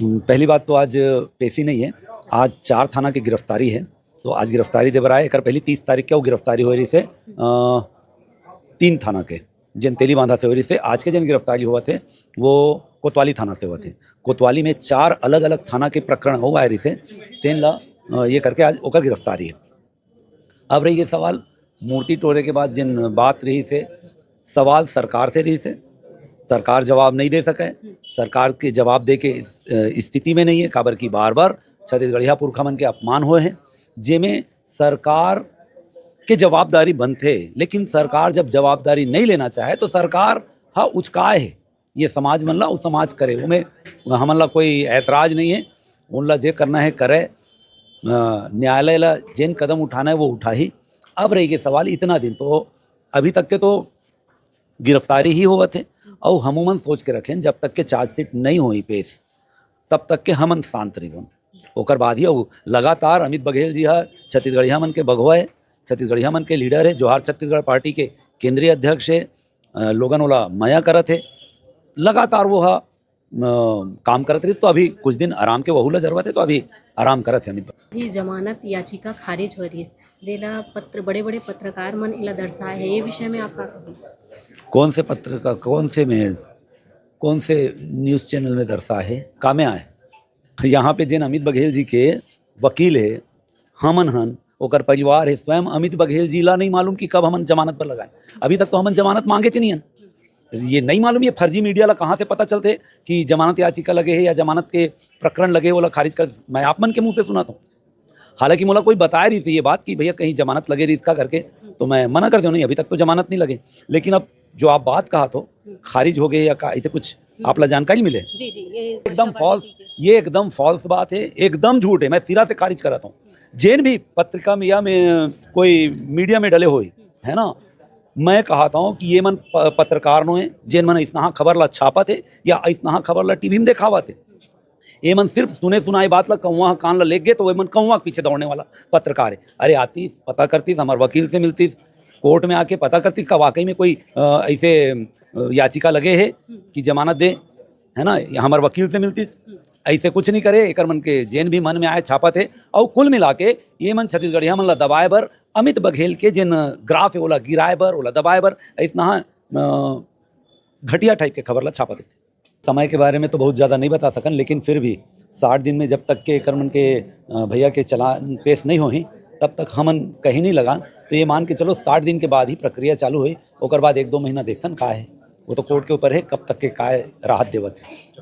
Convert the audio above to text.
पहली बात तो आज पेशी नहीं है, आज 4 थाना की गिरफ्तारी है। तो आज गिरफ्तारी दे बराए एक पहली 30 तारीख के वो गिरफ्तारी हो रही से 3 थाना के जिन तेली बांधा से हो रही से आज के जिन गिरफ्तारी हुआ थे वो कोतवाली थाना से हुआ थे। कोतवाली में 4 अलग अलग थाना के प्रकरण हो गए रही से 3 ला ये करके आज ओकर गिरफ्तारी है। अब रही ये सवाल मूर्ति टोरे के बाद जिन बात रही से सवाल सरकार से रही से सरकार जवाब नहीं दे सके, सरकार के जवाब दे के स्थिति में नहीं है। काबर की बार बार छत्तीसगढ़िया पुरखा मन के अपमान हुए हैं जेमें सरकार के जवाबदारी बनते, लेकिन सरकार जब जवाबदारी नहीं लेना चाहे तो सरकार हाँ उचकाए है ये समाज मन ला वो समाज करे, उमें हमन ला कोई ऐतराज नहीं है। उन ला जे करना है करे, न्यायालय ला जिन कदम उठाना है वो उठा ही। अब रही के सवाल इतना दिन तो अभी तक के तो गिरफ्तारी ही हुआ थे और हमन सोच के रखें जब तक के चार्जशीट नहीं हुई पेश तब तक के हमन शांत रही। ओकर बाद ही लगातार अमित बघेल जी है छत्तीसगढ़िया मन के बघवा है, छत्तीसगढ़िया मन के लीडर है, जोहार छत्तीसगढ़ पार्टी के केंद्रीय अध्यक्ष है, लोगन ओला माया करत है, लगातार वो काम करत रही। तो अभी कुछ दिन आराम के वहूला जरूरत है तो अभी आराम करत है। अमित जमानत याचिका खारिज हो रही जेला बड़े बड़े पत्रकार मन इला दर्शाए है, ये विषय में आपका कौन से पत्रकार कौन से न्यूज़ चैनल में दर्शा है का में आए यहाँ पे जिन अमित बघेल जी के वकील है हमन हन ओकर परिवार है, स्वयं अमित बघेल जी ला नहीं मालूम कि कब हमन जमानत पर लगाए। अभी तक तो हमन जमानत मांगे च नहीं हन, ये नहीं मालूम ये फर्जी मीडिया ला कहाँ से पता चलते कि जमानत याचिका लगे है या जमानत के प्रकरण लगे वो खारिज कर। मैं आप मन के मुँह से सुना था, हालांकि मुझे कोई बताया रही थी ये बात कि भैया कहीं जमानत लगे रही इसका करके, तो मैं मना कर दूँ नहीं अभी तक तो जमानत नहीं लगे। लेकिन अब जो आप बात कहा तो खारिज हो गए या ऐसे कुछ आप ला जानकारी मिले? जी ये एकदम फॉल्स, ये एकदम फॉल्स बात है, एकदम झूठ है। मैं सिरा से खारिज कराता हूँ। जिन भी पत्रिका में या में कोई मीडिया में डले हुए है ना, मैं कहता हूँ कि ये मन पत्रकार नो है जिन मन इतना खबर ला छापा थे या इतना खबर ला टीवी में दिखावा थे। ये मन सिर्फ सुने सुनाई बात ला कौवा कान ला लेग गए तो वे मन कौवा पीछे दौड़ने वाला पत्रकार है। अरे आती पता करती हमारे वकील से मिलती, कोर्ट में आके पता करती का वाकई में कोई ऐसे याचिका लगे है कि जमानत दे, है ना, हमारे वकील से मिलती। ऐसे कुछ नहीं करे, एक मन के जैन भी मन में आए छापा थे और कुल मिला के ये मन छत्तीसगढ़िया मन ला दबाए बर अमित बघेल के जिन ग्राफ है ओला गिराए बर ओला दबाए बर इतना घटिया टाइप के खबर ला छापा थे। समय के बारे में तो बहुत ज़्यादा नहीं बता सकन, लेकिन फिर भी 60 दिन में जब तक के करमन के भैया के चलान पेश नहीं होही तब तक हमन कहीं नहीं लगा। तो ये मान के चलो 60 दिन के बाद ही प्रक्रिया चालू हुई, ओकर बाद 1-2 महीना देखतन का है, वो तो कोर्ट के ऊपर है कब तक के का राहत देवत है।